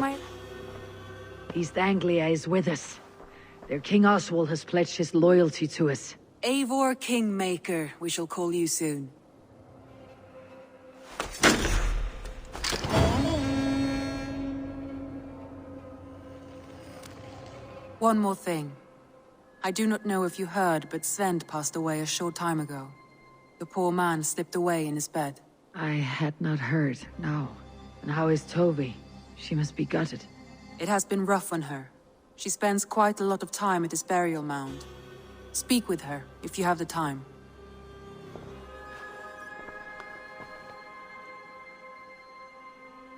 my... East Anglia is with us. Their King Oswald has pledged his loyalty to us. Eivor Kingmaker, we shall call you soon. One more thing. I do not know if you heard, but Sven passed away a short time ago. The poor man slipped away in his bed. I had not heard, no. And how is Toby? She must be gutted. It has been rough on her. She spends quite a lot of time at his burial mound. Speak with her, if you have the time.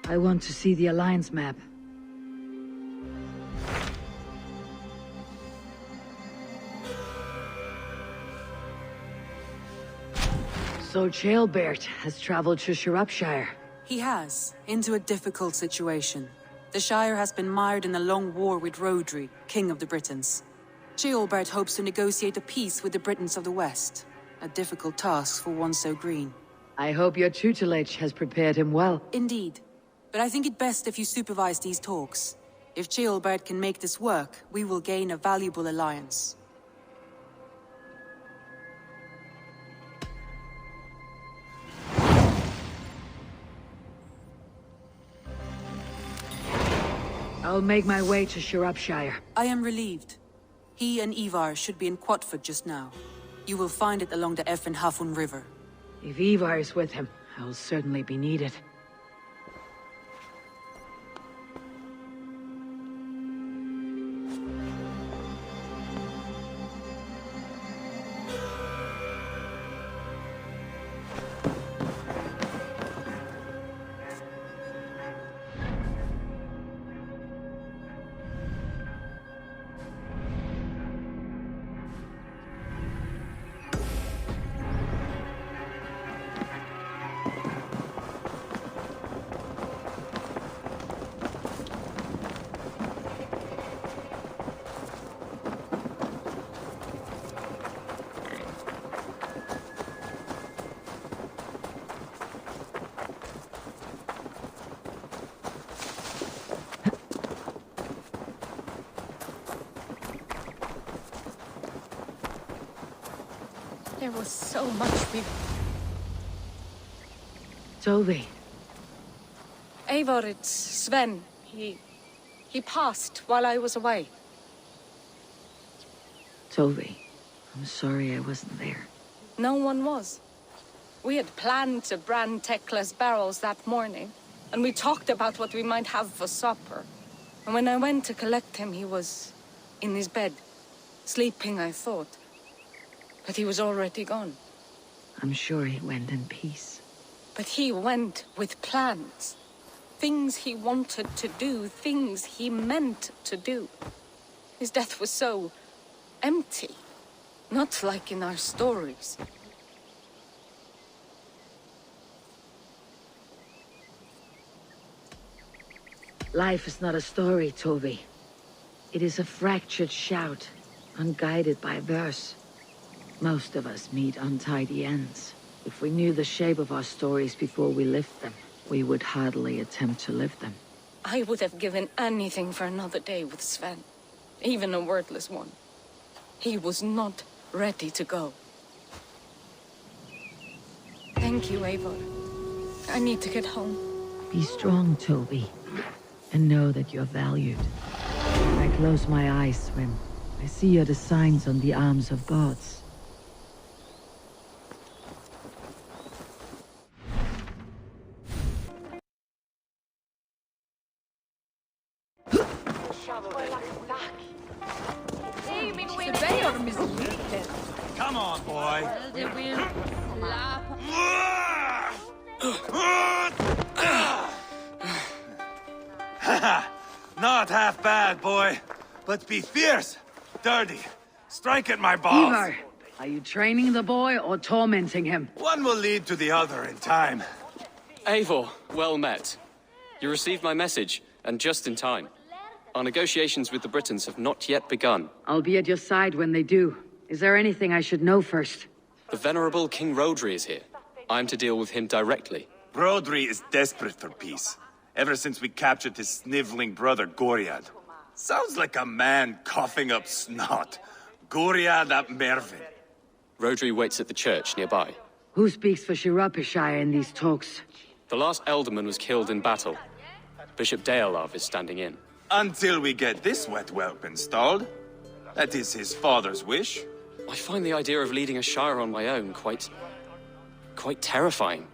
I want to see the Alliance map. So Ceolbert has traveled to Shropshire. He has, into a difficult situation. The Shire has been mired in a long war with Rhodri, King of the Britons. Ceolbert hopes to negotiate a peace with the Britons of the West. A difficult task for one so green. I hope your tutelage has prepared him well. Indeed. But I think it best if you supervise these talks. If Ceolbert can make this work, we will gain a valuable alliance. I'll make my way to Shropshire. I am relieved. He and Ivar should be in Quatford just now. You will find it along the Effen Hafun River. If Ivar is with him, I will certainly be needed. There was so much we... Toby. Eivor, it's Sven. He passed while I was away. Toby, I'm sorry I wasn't there. No one was. We had planned to brand Tekla's barrels that morning, and we talked about what we might have for supper. And when I went to collect him, he was in his bed, sleeping, I thought. But he was already gone. I'm sure he went in peace. But he went with plans. Things he wanted to do, things he meant to do. His death was so empty. Not like in our stories. Life is not a story, Toby. It is a fractured shout, unguided by verse. Most of us meet untidy ends. If we knew the shape of our stories before we lived them, we would hardly attempt to live them. I would have given anything for another day with Sven. Even a wordless one. He was not ready to go. Thank you, Eivor. I need to get home. Be strong, Toby. And know that you're valued. When I close my eyes, Swim, I see you're the signs on the arms of gods. Come on, boy. Not half bad, boy. But be fierce, dirty. Strike at my balls. Ivar, are you training the boy or tormenting him? One will lead to the other in time. Eivor, well met. You received my message, and just in time. Our negotiations with the Britons have not yet begun. I'll be at your side when they do. Is there anything I should know first? The venerable King Rhodri is here. I'm to deal with him directly. Rhodri is desperate for peace. Ever since we captured his sniveling brother, Goriad. Sounds like a man coughing up snot. Goriad ap Mervin. Rodri waits at the church nearby. Who speaks for Shirapishire in these talks? The last alderman was killed in battle. Bishop Deolav is standing in. Until we get this wet whelp installed. That is his father's wish. I find the idea of leading a shire on my own quite terrifying.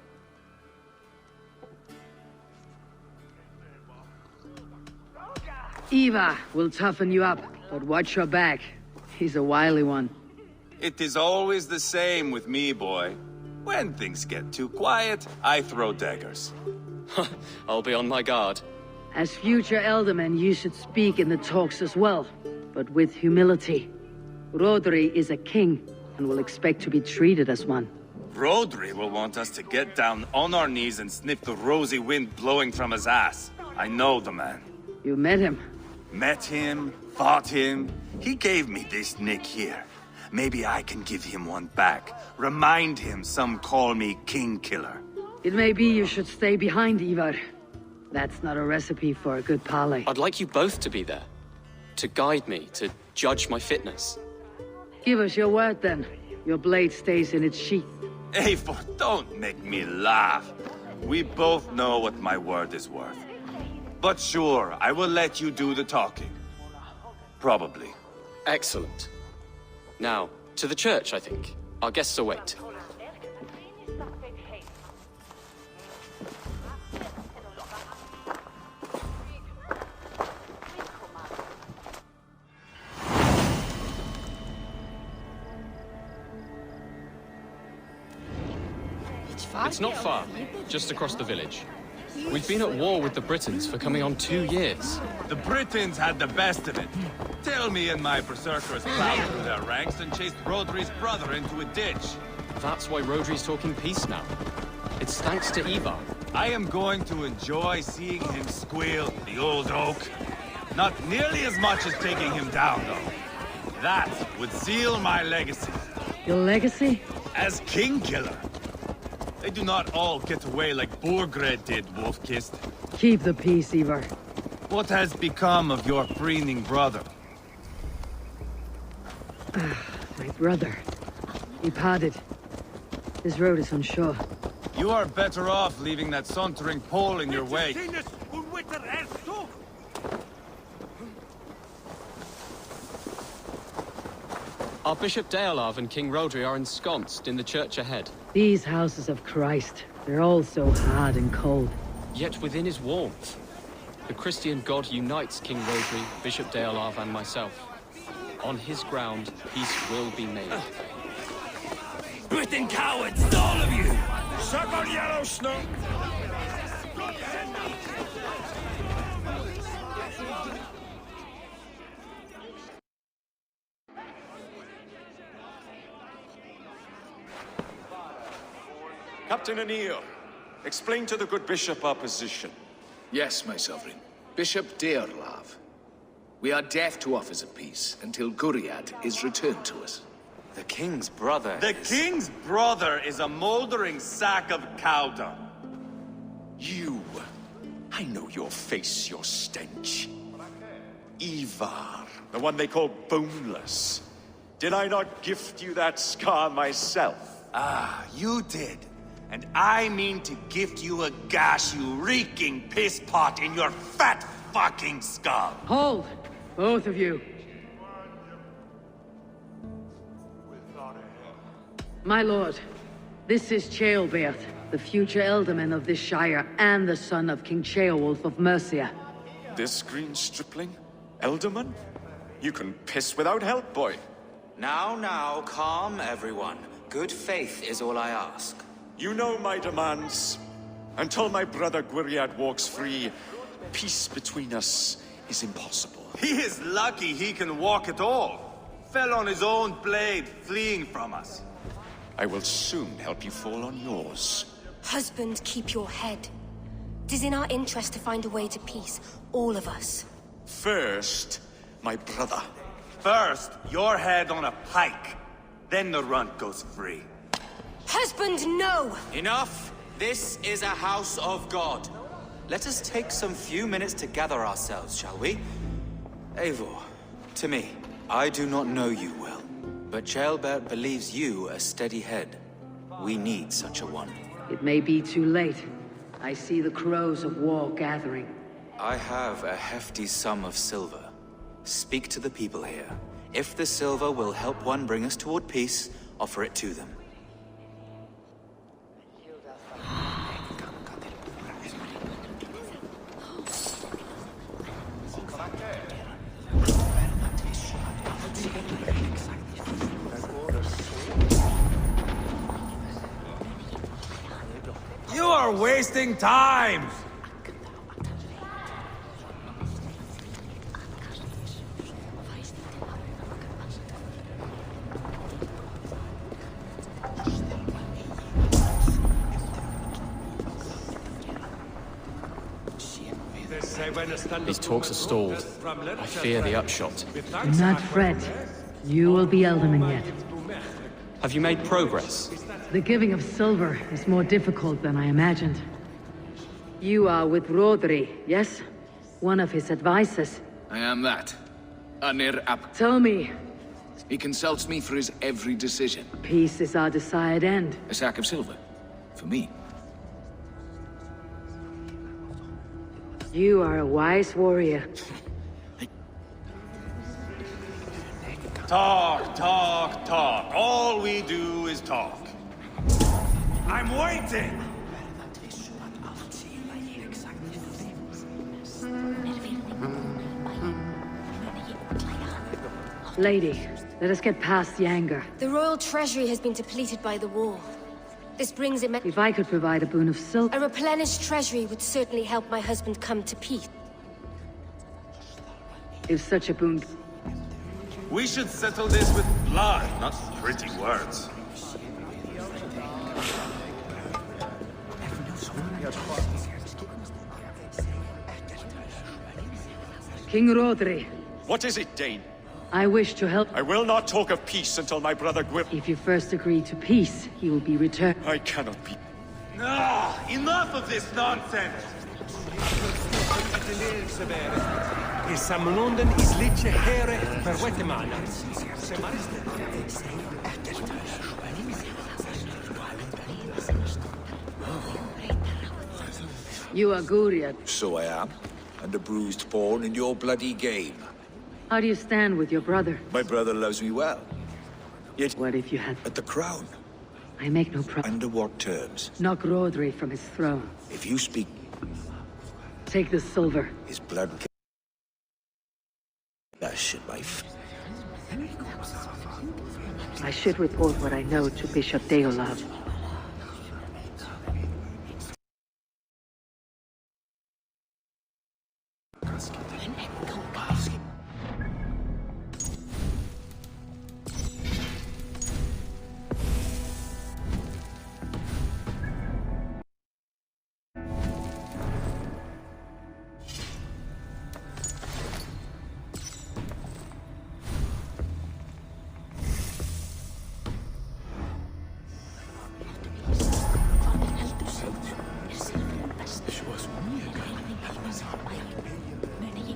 Eva will toughen you up, but watch your back. He's a wily one. It is always the same with me, boy. When things get too quiet, I throw daggers. I'll be on my guard. As future Elderman, you should speak in the talks as well, but with humility. Rodri is a king, and will expect to be treated as one. Rodri will want us to get down on our knees and sniff the rosy wind blowing from his ass. I know the man. You met him? Met him, fought him. He gave me this nick here. Maybe I can give him one back. Remind him some call me King Killer. It may be you should stay behind, Ivar. That's not a recipe for a good parley. I'd like you both to be there. To guide me, to judge my fitness. Give us your word, then. Your blade stays in its sheath. Eivor, don't make me laugh. We both know what my word is worth. But sure, I will let you do the talking. Probably. Excellent. Now, to the church, I think. Our guests await. It's not far, just across the village. We've been at war with the Britons for coming on 2 years. The Britons had the best of it. Tell me and my berserkers plowed through their ranks and chased Rodri's brother into a ditch. That's why Rodri's talking peace now. It's thanks to Ivar. I am going to enjoy seeing him squeal, the old oak. Not nearly as much as taking him down, though. That would seal my legacy. Your legacy? As King Killer. They do not all get away like Borgred did, Wolf-Kissed. Keep the peace, Ivar. What has become of your preening brother? My brother. He parted. His road is unsure. You are better off leaving that sauntering Pole in your wake. Our Bishop Deolav and King Rodri are ensconced in the church ahead. These houses of Christ, they're all so hard and cold. Yet within is warmth. The Christian God unites King Rodri, Bishop Deolav, and myself. On his ground, peace will be made. Britain cowards, all of you! Suck on yellow snow! Captain Anil, explain to the good bishop our position. Yes, my sovereign. Bishop Deolav. We are deaf to offers of peace until Guriad is returned to us. The king's brother The king's brother is a moldering sack of cow dung. You! I know your face, your stench. Ivar, the one they call boneless. Did I not gift you that scar myself? Ah, you did. And I mean to gift you a gash, you reeking piss pot in your fat fucking skull. Hold! Both of you. My lord, this is Ceolbert, the future Elderman of this shire and the son of King Ceolwulf of Mercia. This green stripling? Elderman? You can piss without help, boy. Now, calm everyone. Good faith is all I ask. You know my demands. Until my brother Gwiriad walks free, peace between us is impossible. He is lucky he can walk at all. Fell on his own blade, fleeing from us. I will soon help you fall on yours. Husband, keep your head. It is in our interest to find a way to peace, all of us. First, my brother. First, your head on a pike. Then the runt goes free. Husband, no! Enough! This is a house of God. let us take some few minutes to gather ourselves, shall we? Eivor, to me, I do not know you well, but Ceolbert believes you a steady head. We need such a one. It may be too late. I see the crows of war gathering. I have a hefty sum of silver. Speak to the people here. If the silver will help one bring us toward peace, offer it to them. You are wasting time! These talks are stalled. I fear the upshot. Do not fret. You will be Elderman yet. Have you made progress? The giving of silver is more difficult than I imagined. You are with Rodri, yes? One of his advisors. I am that. Anir Ap. Tell me. He consults me for his every decision. Peace is our desired end. A sack of silver. For me. You are a wise warrior. Talk, talk, talk. All we do is talk. I'm waiting! Lady, let us get past the anger. The royal treasury has been depleted by the war. This brings immense... If I could provide a boon of silver... A replenished treasury would certainly help my husband come to peace. If such a boon... We should settle this with blood, not pretty words. King Rodri. What is it, Dane? I wish to help... I will not talk of peace until my brother Gwyn... If you first agree to peace, he will be returned. I cannot be... Ah, enough of this nonsense! You are Guriad. So I am, and a bruised pawn in your bloody game. How do you stand with your brother? My brother loves me well. Yet... What if you had... At the crown. I make no promise. Under what terms? Knock Rodri from his throne. If you speak... Take the silver. His blood... Dash in my... I should report what I know to Bishop Deolav.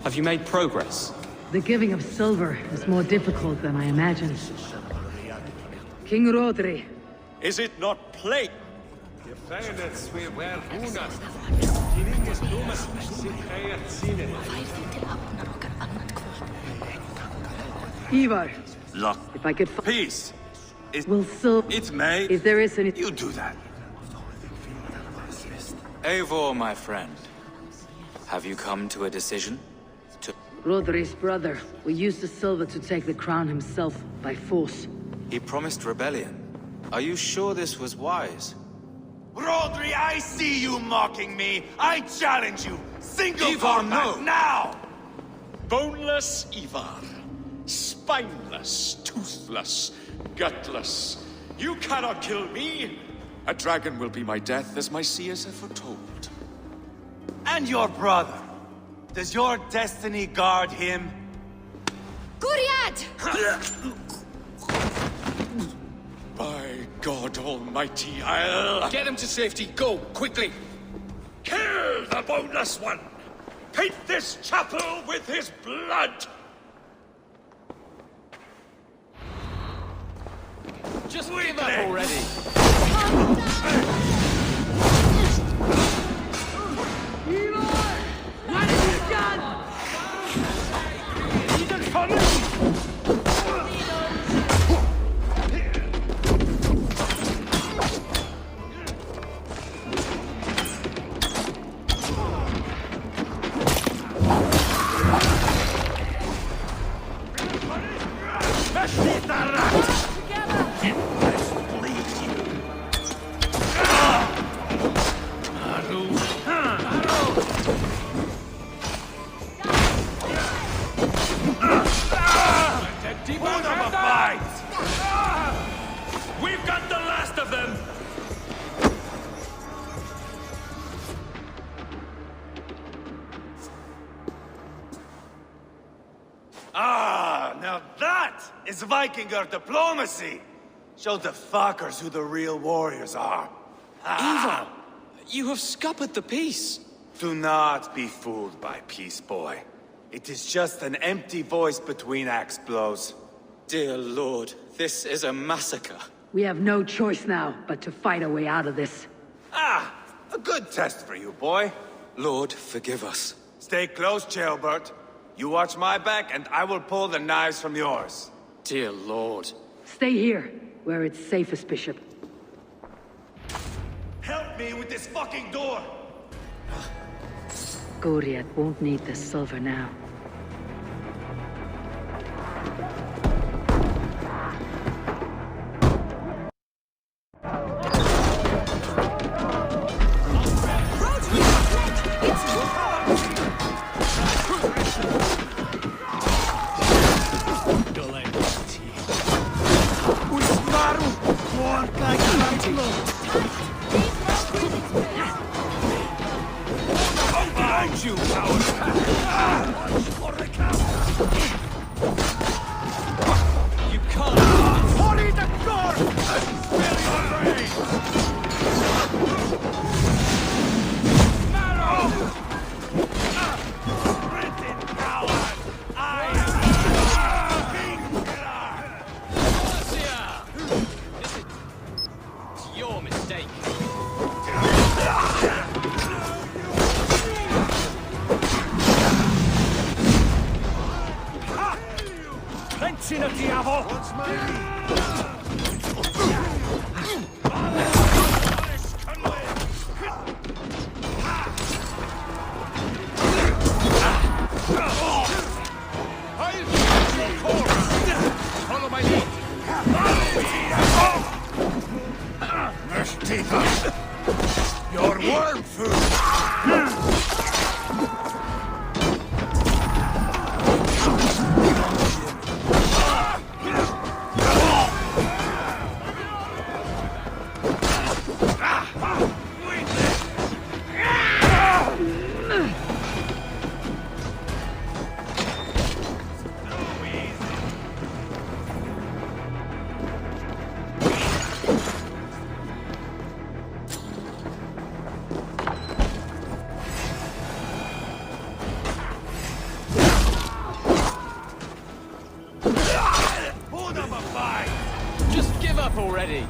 Have you made progress? The giving of silver is more difficult than I imagined. King Rodri. Is it not plain? Ivar. Look, If I could peace. Will silver... It's May. If there is any... You do that. Eivor, my friend. Have you come to a decision? Rodri's brother will use the silver to take the crown himself by force. He promised rebellion. Are you sure this was wise? Rodri, I see you mocking me. I challenge you. Single Ivar, combat no. now. Boneless Ivar. Spineless, toothless, gutless. You cannot kill me. A dragon will be my death, as my seers have foretold. And your brother. Does your destiny guard him? Guriad! By God Almighty, I'll... Get him to safety, go, quickly! Kill the boneless one! Paint this chapel with his blood! Just give up already! What have you done? He's coming! We've got the last of them! Ah, now that is Vikinger diplomacy! Show the fuckers who the real warriors are. Ivar! You have scuppered the peace! Do not be fooled by peace, boy. It is just an empty voice between axe blows. Dear Lord, this is a massacre. We have no choice now but to fight our way out of this. Ah, a good test for you, boy. Lord, forgive us. Stay close, Jailbert. You watch my back, and I will pull the knives from yours. Dear Lord. Stay here, where it's safest, Bishop. Help me with this fucking door! Goriad won't need the silver now. You coward! You can't! Holy the door! Fill your brain! Marrow! Britain coward! I am King It's your mistake. Pencina diavolo! What's my Follow my lead. Your worm food! Just give up already.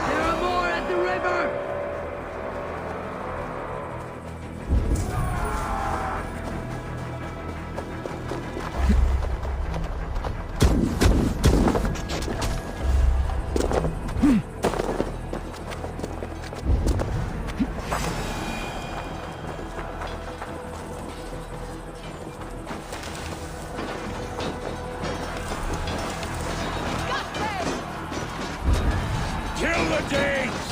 There are more at the river! Kill the Danes!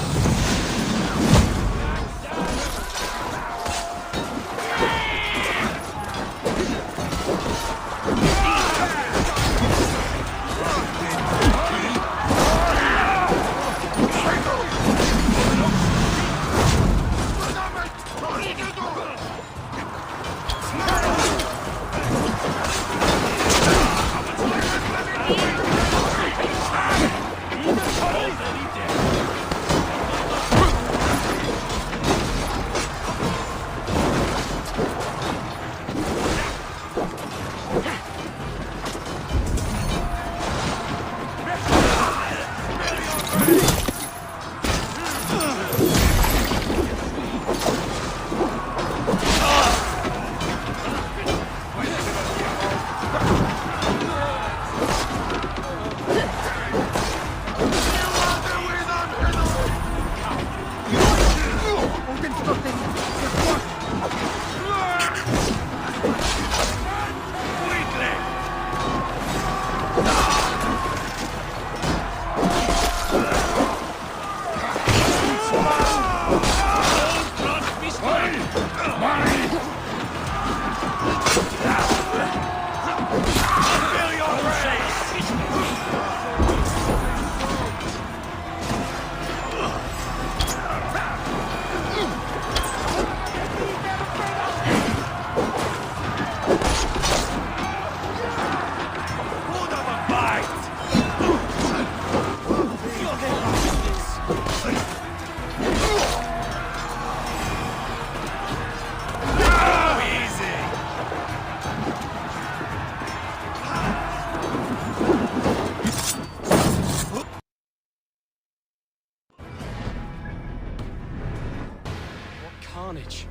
carnage.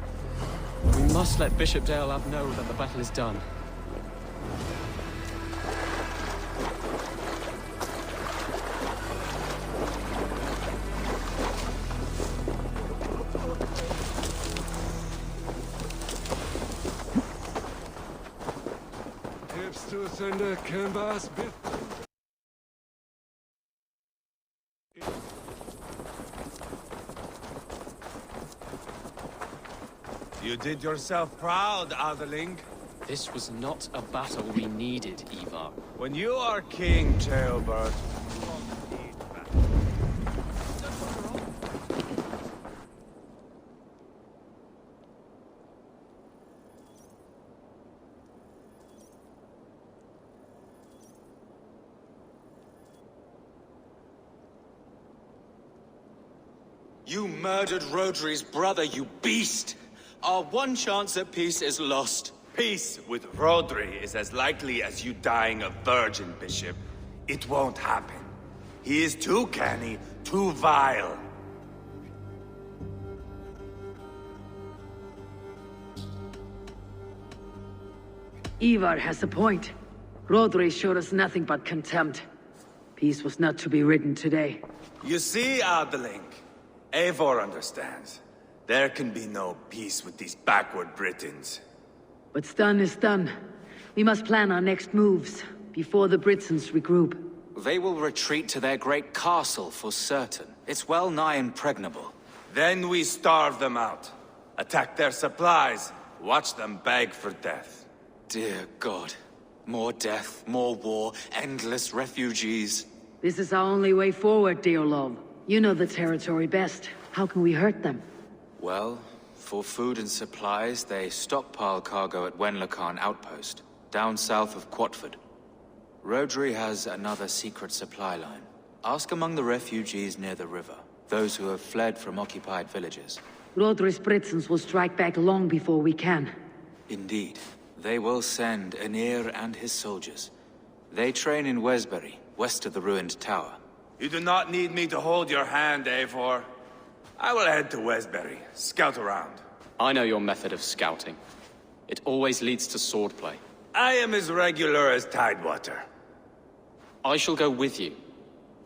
We must let Bishop Deolav know that the battle is done. You did yourself proud, Adeling. This was not a battle we needed, Ivar. When you are king, Ceolbert, you won't need battle. You murdered Rodri's brother, you beast! Our one chance at peace is lost. Peace with Rodri is as likely as you dying a virgin, Bishop. It won't happen. He is too canny, too vile. Ivar has a point. Rodri showed us nothing but contempt. Peace was not to be written today. You see, Adeling, Eivor understands. There can be no peace with these backward Britons. What's done is done. We must plan our next moves, before the Britons regroup. They will retreat to their great castle for certain. It's well nigh impregnable. Then we starve them out. Attack their supplies. Watch them beg for death. Dear God. More death, more war, endless refugees. This is our only way forward, Deolov. You know the territory best. How can we hurt them? Well, for food and supplies, they stockpile cargo at Wenlokan outpost, down south of Quatford. Rodri has another secret supply line. Ask among the refugees near the river, those who have fled from occupied villages. Rodri's Britons will strike back long before we can. Indeed. They will send Aenir and his soldiers. They train in Wesbury, west of the ruined tower. You do not need me to hold your hand, Eivor. I will head to Wesbury, scout around. I know your method of scouting. It always leads to swordplay. I am as regular as Tidewater. I shall go with you,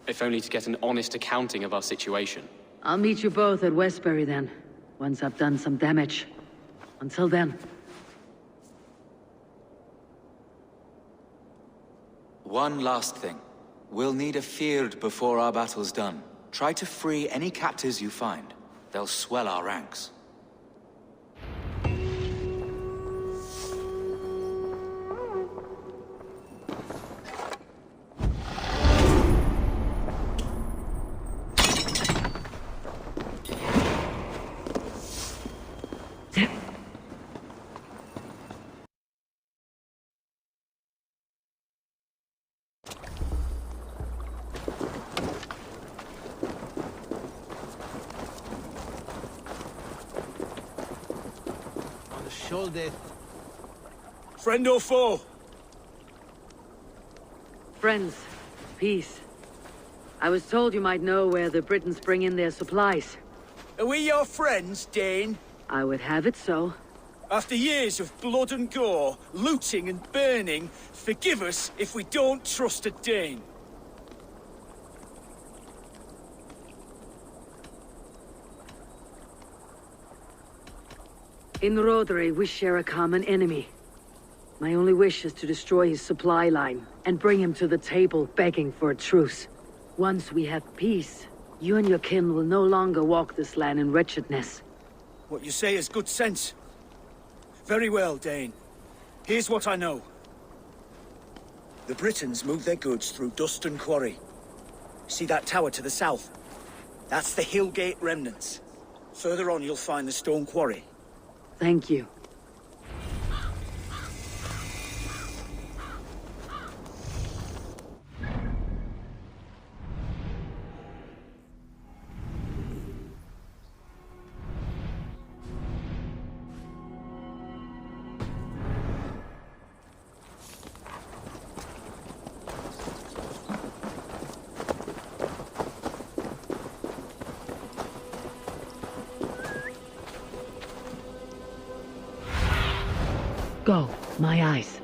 if only to get an honest accounting of our situation. I'll meet you both at Westbury then, once I've done some damage. Until then. One last thing. We'll need a field before our battle's done. Try to free any captives you find. They'll swell our ranks. Friend or foe? Friends. Peace. I was told you might know where the Britons bring in their supplies. Are we your friends, Dane? I would have it so. After years of blood and gore, looting and burning, forgive us if we don't trust a Dane. In Rodri, we share a common enemy. My only wish is to destroy his supply line, and bring him to the table begging for a truce. Once we have peace, you and your kin will no longer walk this land in wretchedness. What you say is good sense. Very well, Dane. Here's what I know. The Britons move their goods through Duston Quarry. See that tower to the south? That's the Hillgate remnants. Further on you'll find the stone quarry. Thank you. Go, my eyes.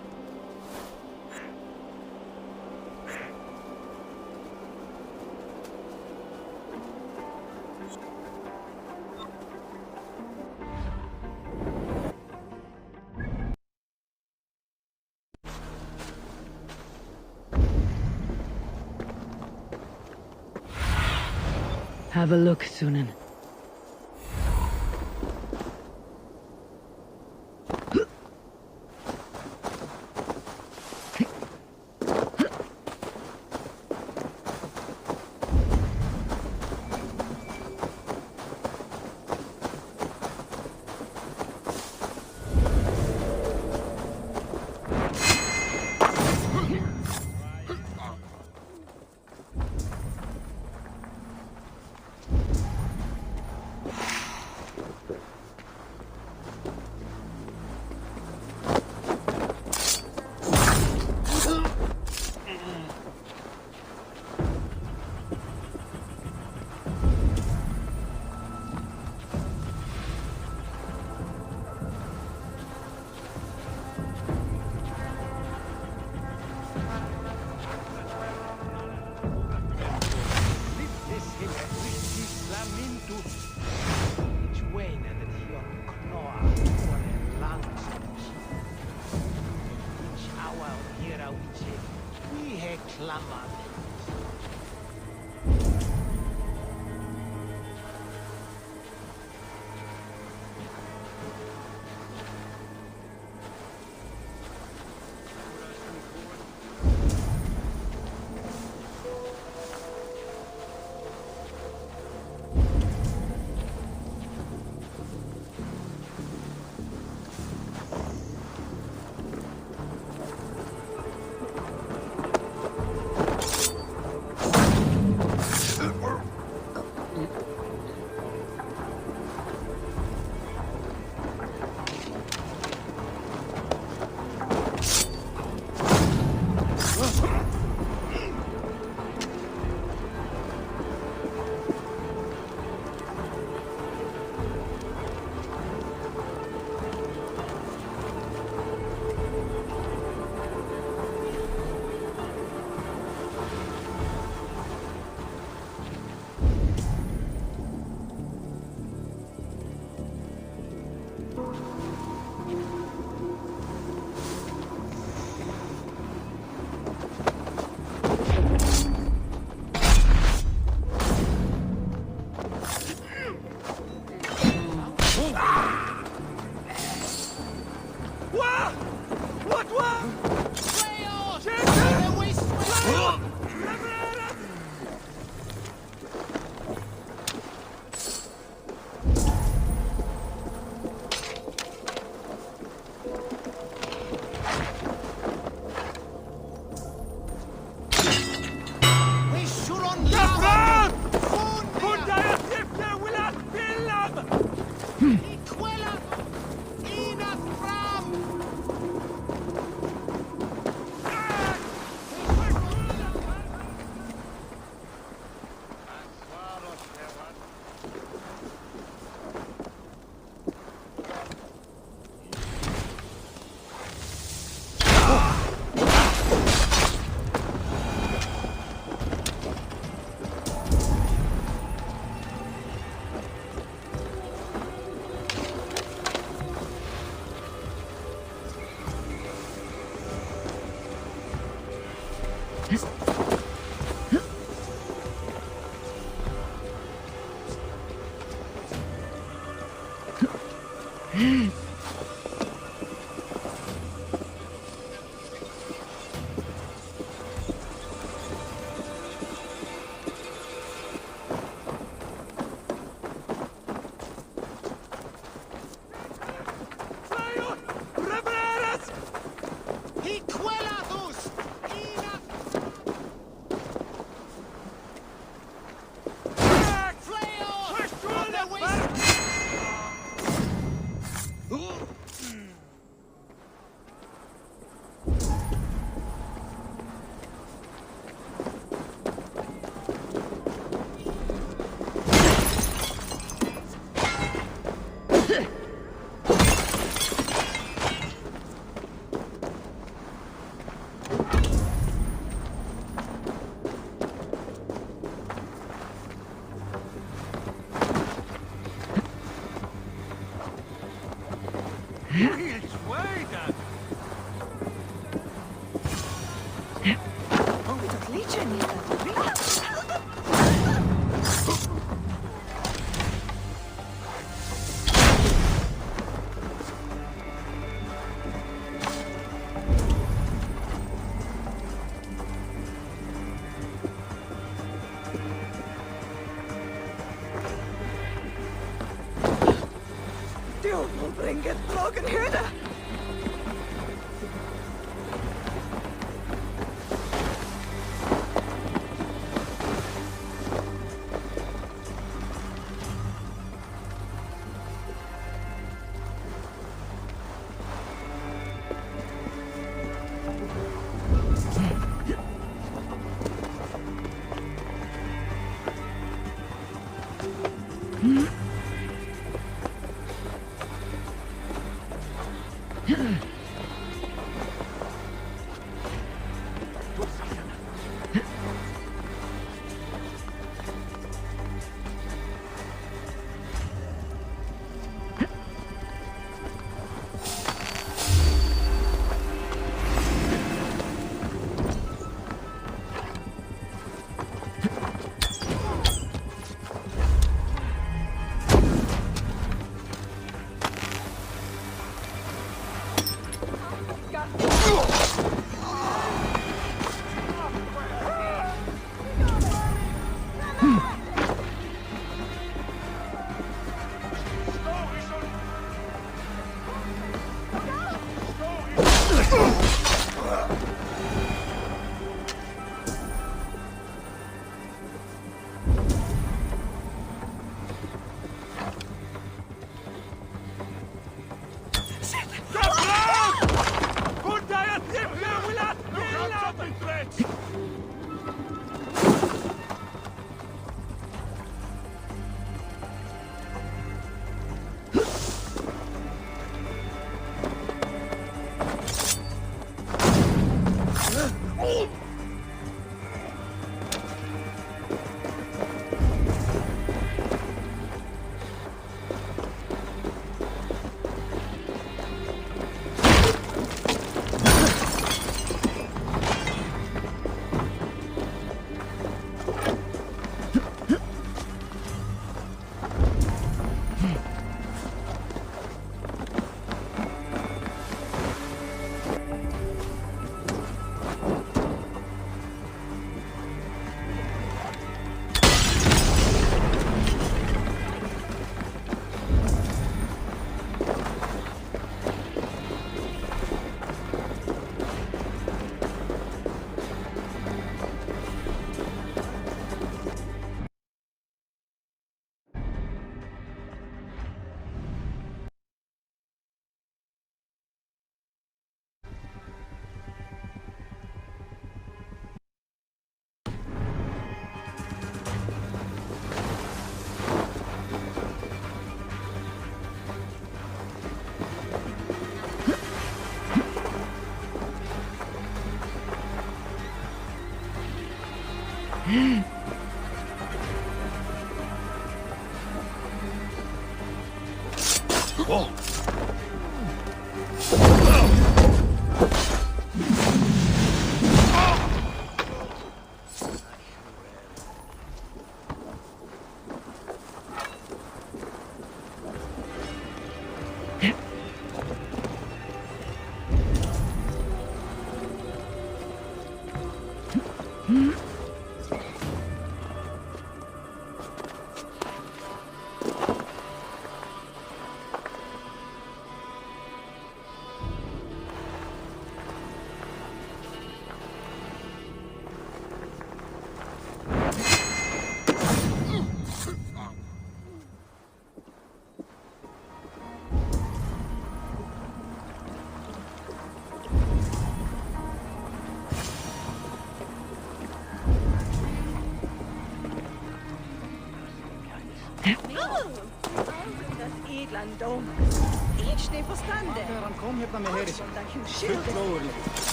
Have a look, Sunan.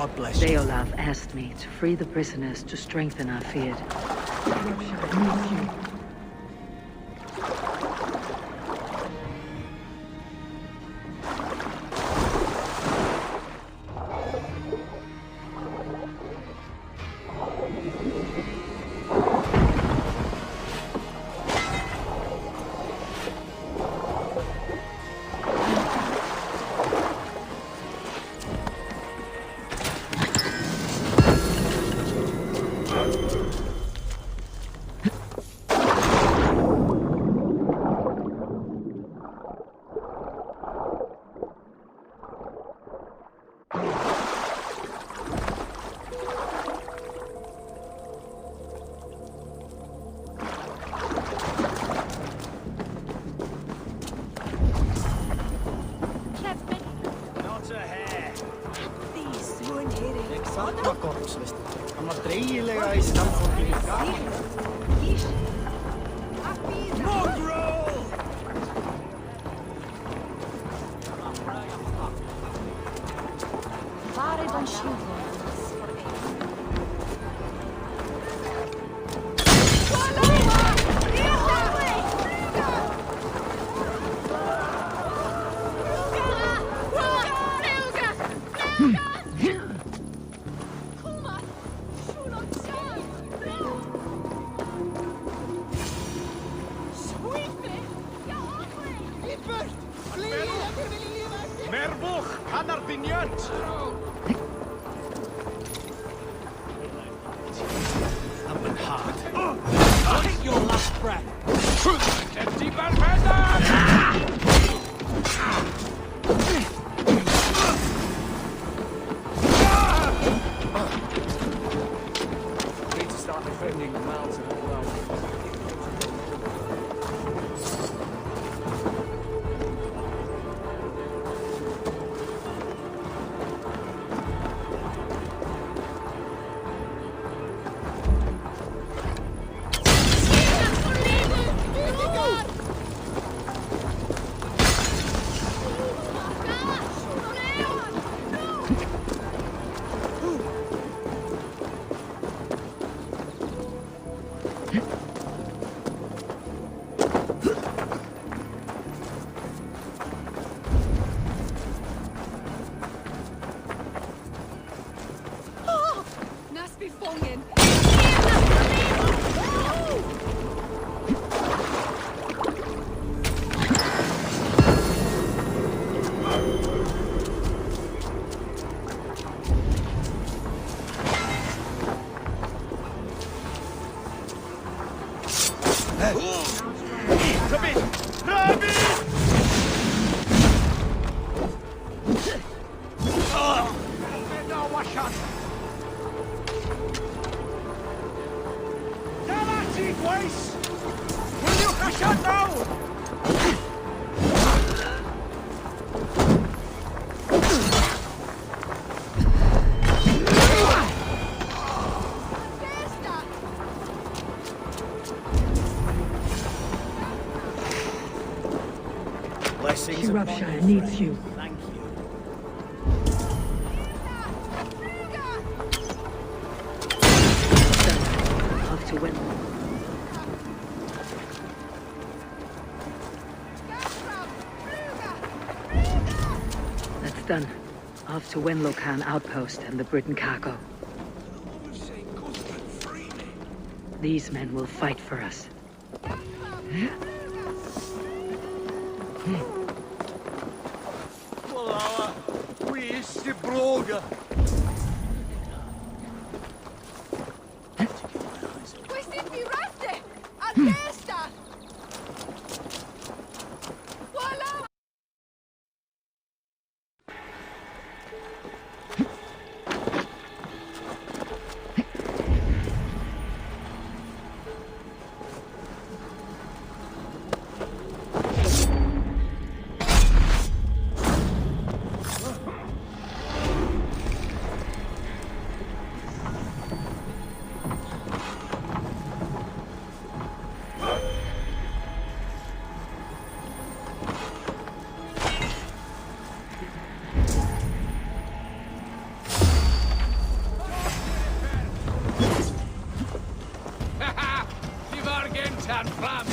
God bless you. Deolav asked me to free the prisoners to strengthen our field. Shropshire needs you. Thank you. Off to win. That's done. Off to Wenlocan outpost and the Briton cargo. These men will fight for us. turn from.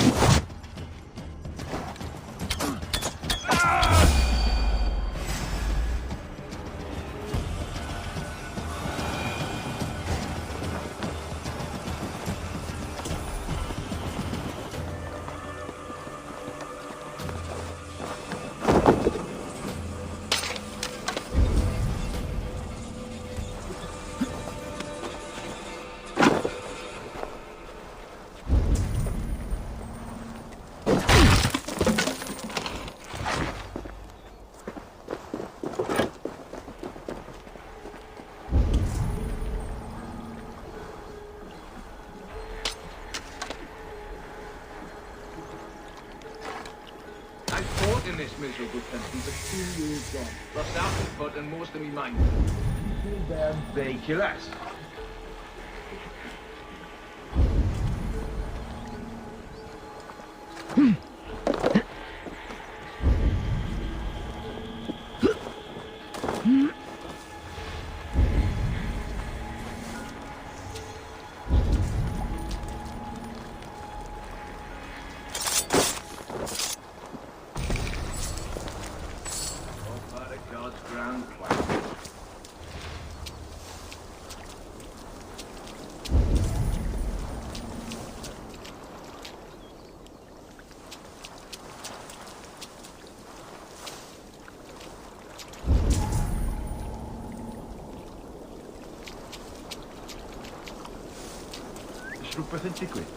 In this miserable country for 2 years gone. Lost half my foot and most of me mind. They kill us. Rhywbeth yn digwydd?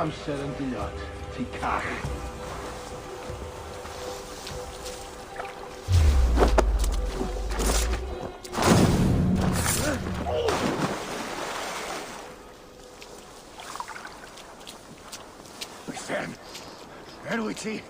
Amser yn diod, ti cach. Fern, wyt ti?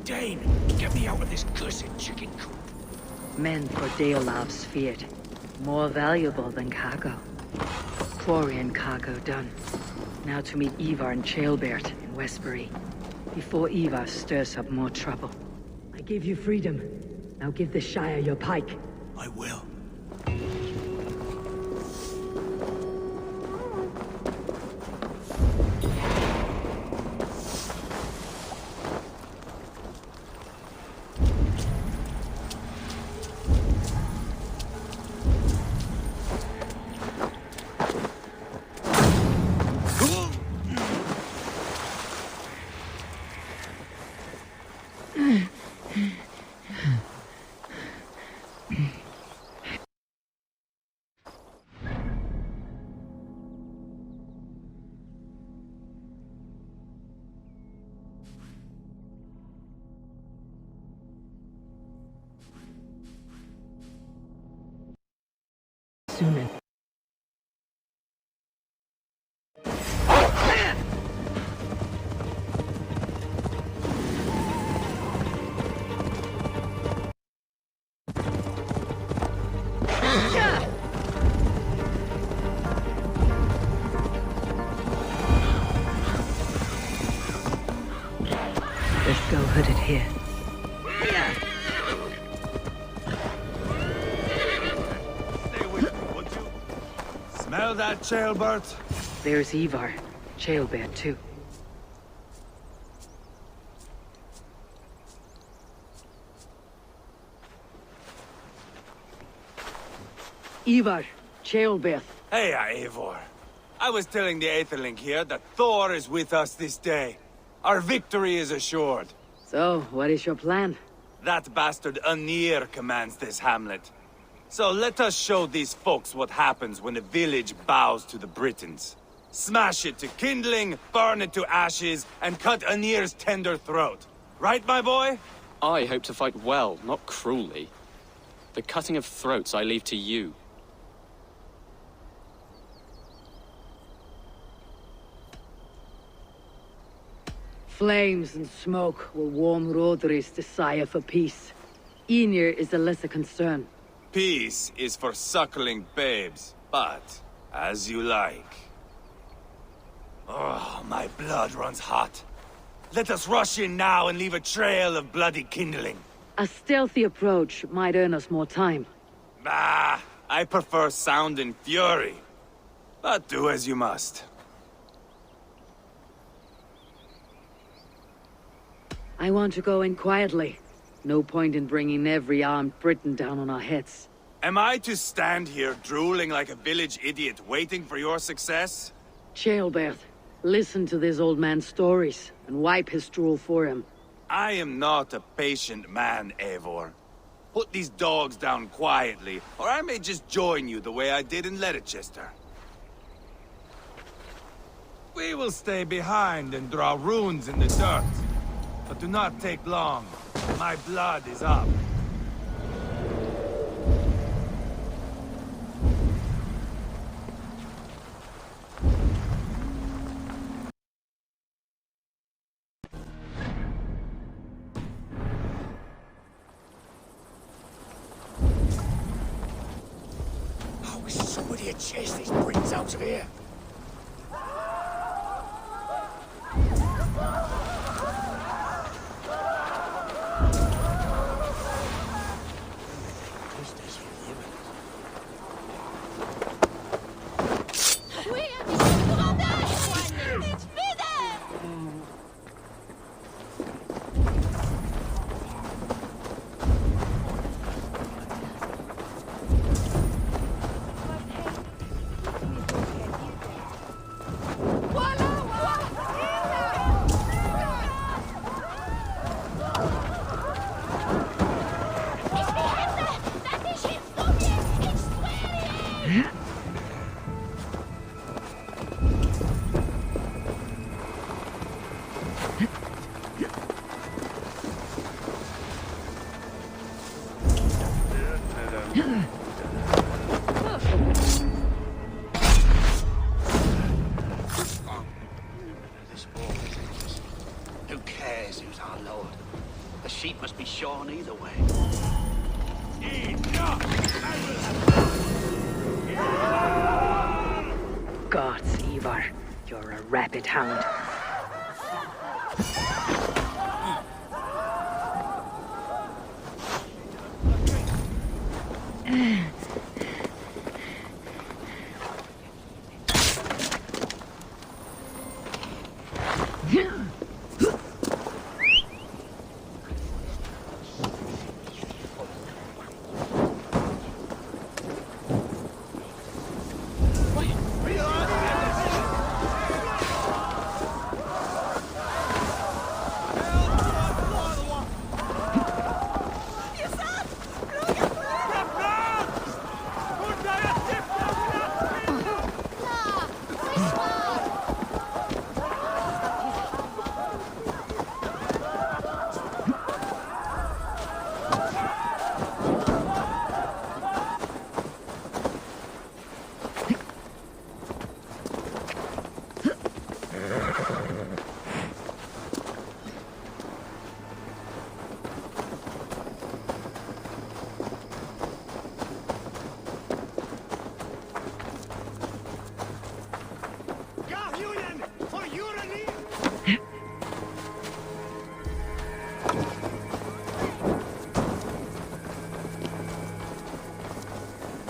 Dane, get me out of this cursed chicken coop. Men for Deolav's feared. More valuable than cargo. Quarry and cargo done. Now to meet Ivar and Chaelbert in Westbury. Before Ivar stirs up more trouble. I give you freedom. Now give the Shire your pike. I will. Sooner. Let's go hooded here. Smell that, Chaelbert? There's Ivar. Chaelbert, too. Ivar, Chaelbert. Hey, Eivor. I was telling the Aetherling here that Thor is with us this day. Our victory is assured. So, what is your plan? That bastard Anir commands this hamlet. So let us show these folks what happens when a village bows to the Britons. Smash it to kindling, burn it to ashes, and cut Anir's tender throat. Right, my boy? I hope to fight well, not cruelly. The cutting of throats I leave to you. Flames and smoke will warm Rodri's desire for peace. Ynir is a lesser concern. Peace is for suckling babes, but as you like. Oh, my blood runs hot. Let us rush in now and leave a trail of bloody kindling. A stealthy approach might earn us more time. Bah, I prefer sound and fury. But do as you must. I want to go in quietly. No point in bringing every armed Briton down on our heads. Am I to stand here drooling like a village idiot waiting for your success? Chaelbert, listen to this old man's stories and wipe his drool for him. I am not a patient man, Eivor. Put these dogs down quietly, or I may just join you the way I did in Leicester. We will stay behind and draw runes in the dirt. But do not take long. My blood is up. I wish somebody had chased these Britons out of here. Who cares who's our lord? The sheep must be shorn either way. Gods, Ivar. You're a rabid hound.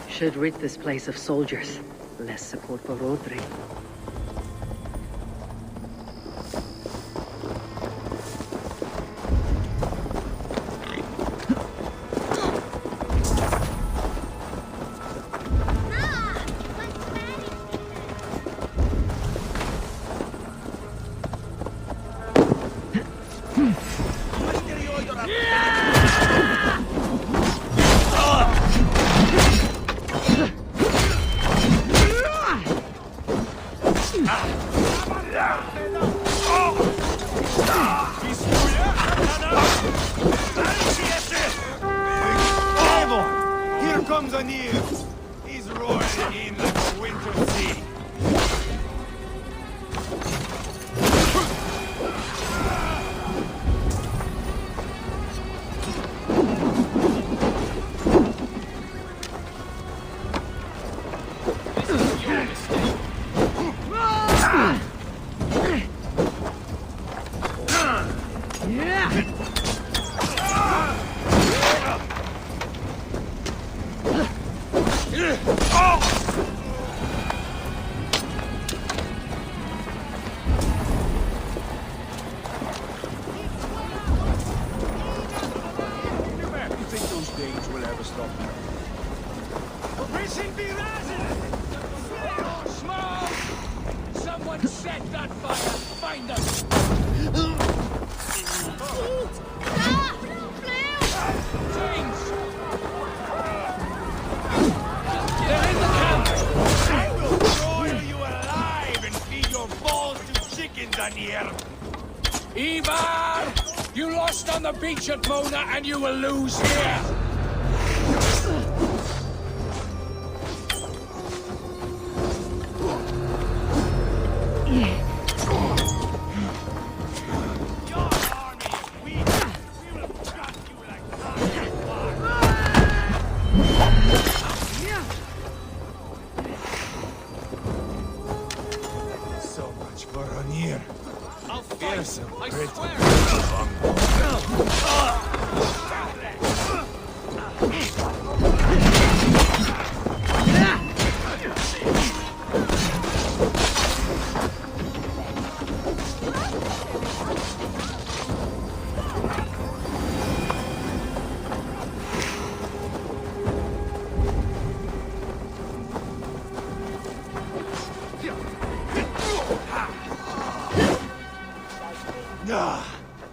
Should rid this place of soldiers. Less support for Rodri. He's roaring in like a winter sea. Ivar! You lost on the beach at Mona, and you will lose here! I swear!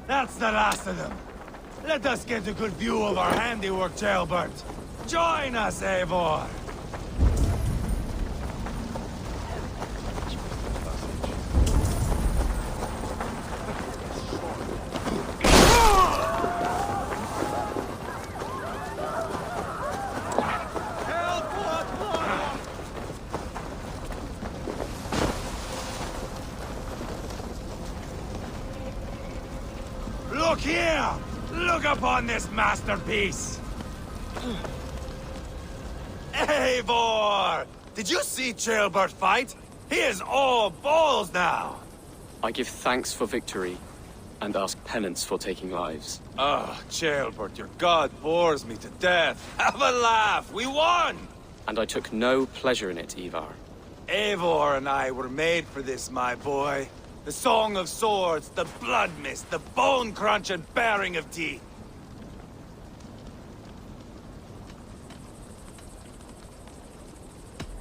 That's the last of them. Let us get a good view of our handiwork, Jailbert. Join us, Eivor. Look here! Look upon this masterpiece! Eivor! Did you see Ceolbert fight? He is all balls now! I give thanks for victory, and ask penance for taking lives. Ah, Ceolbert, your god bores me to death. Have a laugh! We won! And I took no pleasure in it, Ivar. Eivor and I were made for this, my boy. The song of swords, the blood mist, the bone crunch and baring of teeth.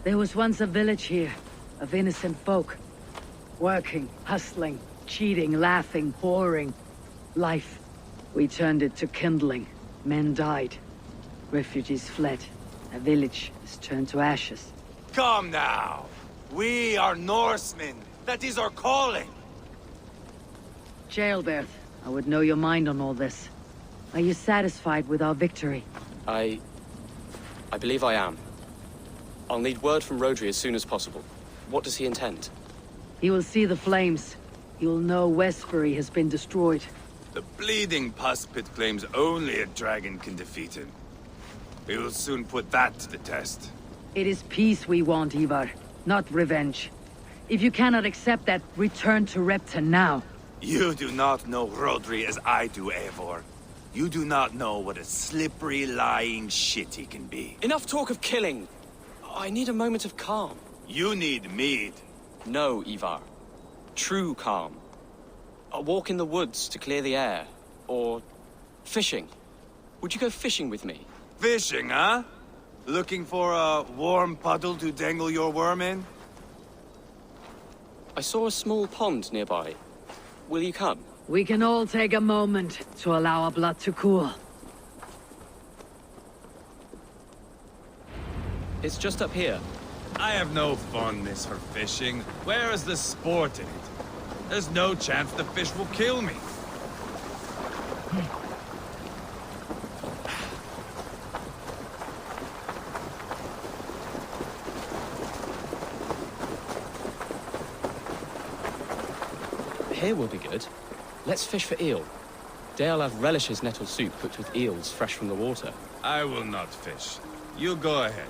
There was once a village here, of innocent folk. Working, hustling, cheating, laughing, whoring. Life. We turned it to kindling. Men died. Refugees fled. A village is turned to ashes. Come now. We are Norsemen. That is our calling. Ceolbert, I would know your mind on all this. Are you satisfied with our victory? I believe I am. I'll need word from Rodri as soon as possible. What does he intend? He will see the flames. He will know Westbury has been destroyed. The bleeding pus pit claims only a dragon can defeat him. We will soon put that to the test. It is peace we want, Ivar, not revenge. If you cannot accept that, return to Repton now. You do not know Rodri as I do, Eivor. You do not know what a slippery, lying shit he can be. Enough talk of killing! I need a moment of calm. You need mead. No, Ivar. True calm. A walk in the woods to clear the air. Or fishing. Would you go fishing with me? Fishing, huh? Looking for a warm puddle to dangle your worm in? I saw a small pond nearby. Will you come? We can all take a moment to allow our blood to cool. It's just up here. I have no fondness for fishing. Where is the sport in it? There's no chance the fish will kill me. Here will be good. Let's fish for eel. Deolav relishes nettle soup cooked with eels fresh from the water. I will not fish. You go ahead.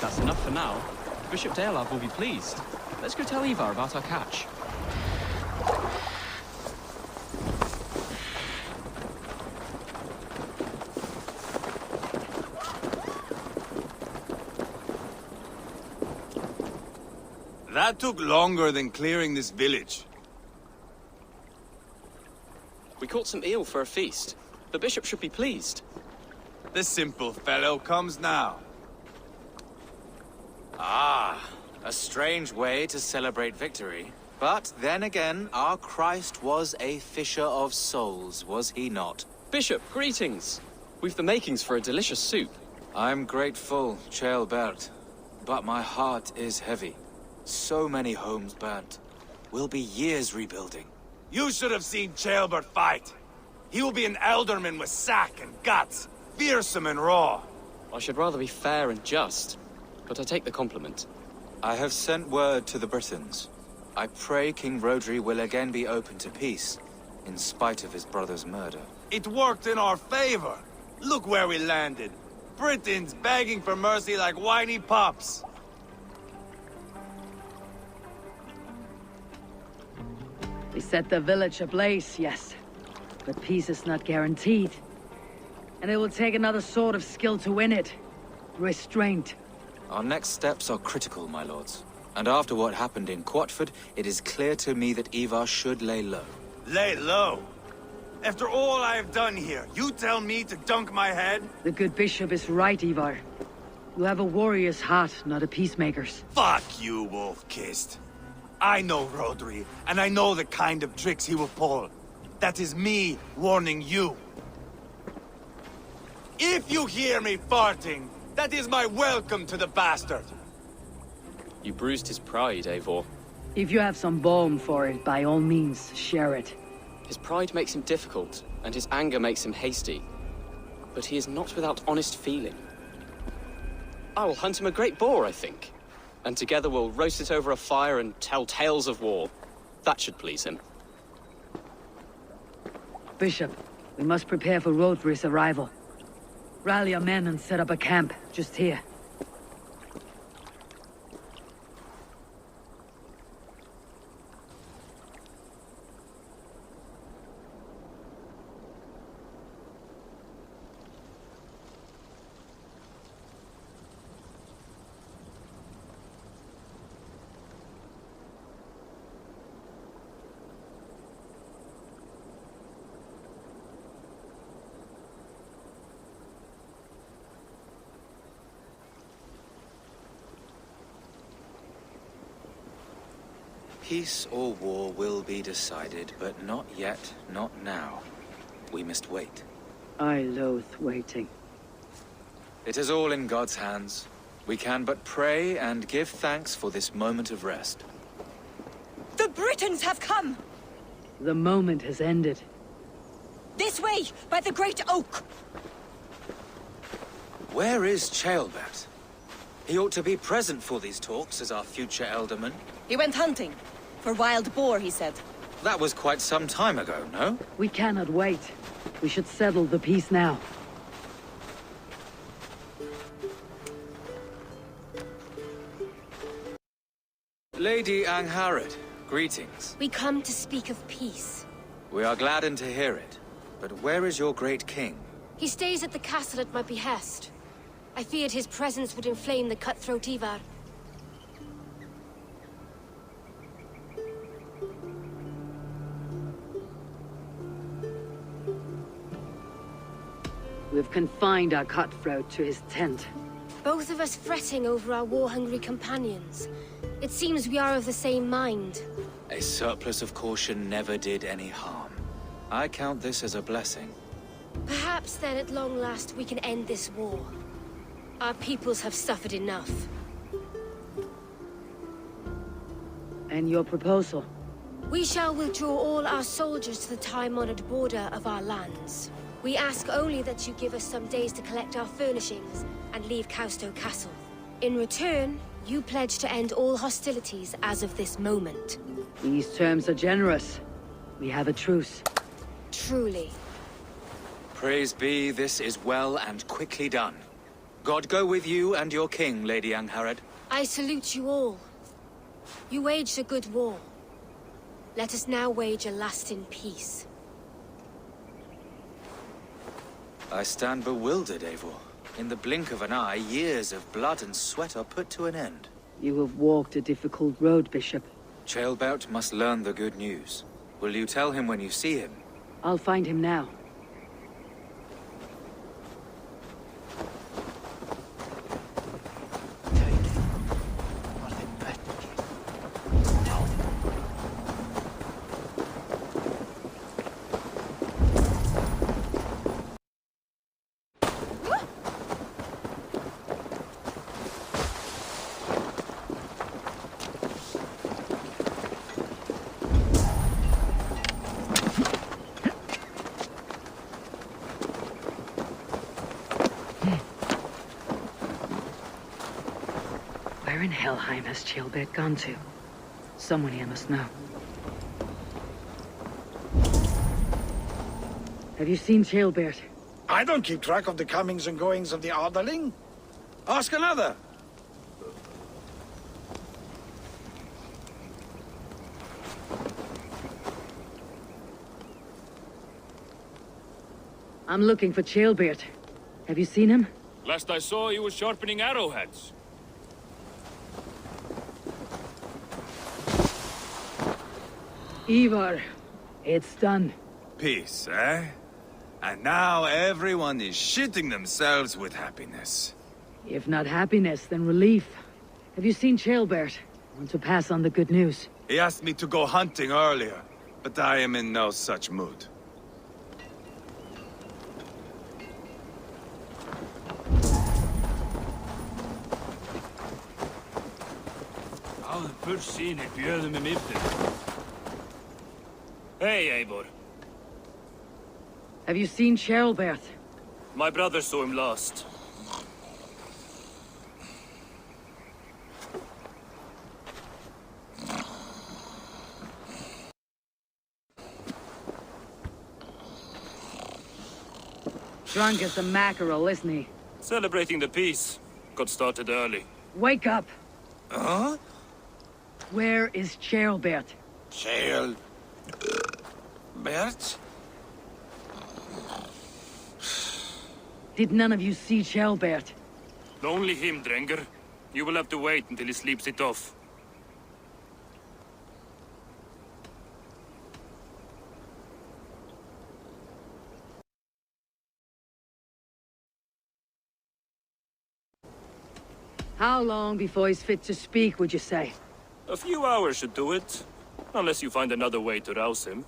That's enough for now. Bishop Deolav will be pleased. Let's go tell Ivar about our catch. That took longer than clearing this village. We caught some eel for a feast. The bishop should be pleased. The simple fellow comes now. Ah, a strange way to celebrate victory. But then again, our Christ was a fisher of souls, was he not? Bishop, greetings. We've the makings for a delicious soup. I'm grateful, Ceolbert, but my heart is heavy. So many homes burnt. We'll be years rebuilding. You should have seen Ceolbert fight. He will be an alderman with sack and guts, fearsome and raw. I should rather be fair and just, but I take the compliment. I have sent word to the Britons. I pray King Rodri will again be open to peace, in spite of his brother's murder. It worked in our favor. Look where we landed. Britons begging for mercy like whiny pups. We set the village ablaze, yes. But peace is not guaranteed. And it will take another sort of skill to win it. Restraint. Our next steps are critical, my lords. And after what happened in Quatford, it is clear to me that Ivar should lay low. Lay low? After all I have done here, you tell me to dunk my head? The good bishop is right, Ivar. You have a warrior's heart, not a peacemaker's. Fuck you, wolf-kissed. I know Rodri, and I know the kind of tricks he will pull. That is me warning you. If you hear me farting, that is my welcome to the bastard. You bruised his pride, Eivor. If you have some balm for it, by all means, share it. His pride makes him difficult, and his anger makes him hasty. But he is not without honest feeling. I will hunt him a great boar, I think. And together we'll roast it over a fire and tell tales of war. That should please him. Bishop, we must prepare for Rodri's arrival. Rally our men and set up a camp, just here. Peace or war will be decided, but not yet, not now. We must wait. I loathe waiting. It is all in God's hands. We can but pray and give thanks for this moment of rest. The Britons have come! The moment has ended. This way, by the great oak! Where is Ceolbert? He ought to be present for these talks as our future elderman. He went hunting. For wild boar, he said. That was quite some time ago, no? We cannot wait. We should settle the peace now. Lady Angharad, greetings. We come to speak of peace. We are gladdened to hear it. But where is your great king? He stays at the castle at my behest. I feared his presence would inflame the cutthroat Ivar. We've confined our cutthroat to his tent. Both of us fretting over our war-hungry companions. It seems we are of the same mind. A surplus of caution never did any harm. I count this as a blessing. Perhaps then at long last we can end this war. Our peoples have suffered enough. And your proposal? We shall withdraw all our soldiers to the time-honored border of our lands. We ask only that you give us some days to collect our furnishings and leave Kausto Castle. In return, you pledge to end all hostilities as of this moment. These terms are generous. We have a truce. Truly. Praise be, this is well and quickly done. God go with you and your king, Lady Angharad. I salute you all. You waged a good war. Let us now wage a lasting peace. I stand bewildered, Eivor. In the blink of an eye, years of blood and sweat are put to an end. You have walked a difficult road, Bishop. Ceolbert must learn the good news. Will you tell him when you see him? I'll find him now. Where in Helheim has Ceolbert gone to? Someone here must know. Have you seen Ceolbert? I don't keep track of the comings and goings of the Arderling. Ask another. I'm looking for Ceolbert. Have you seen him? Last I saw, he was sharpening arrowheads. Ivar, it's done. Peace, eh? And now everyone is shitting themselves with happiness. If not happiness, then relief. Have you seen Ceolbert? I want to pass on the good news. He asked me to go hunting earlier, but I am in no such mood. Hey, Eivor. Have you seen Ceolbert? My brother saw him last. Drunk as a mackerel, isn't he? Celebrating the peace. Got started early. Wake up! Huh? Where is Ceolbert? Ceolbert? Did none of you see Ceolbert? Only him, Drenger. You will have to wait until he sleeps it off. How long before he's fit to speak, would you say? A few hours should do it. Unless you find another way to rouse him.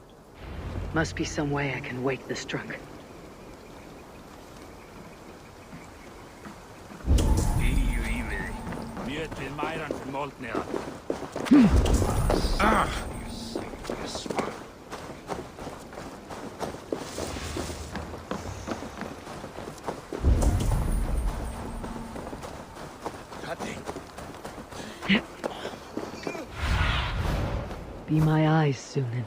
Must be some way I can wake this drunk. Be my eyes, Sunan.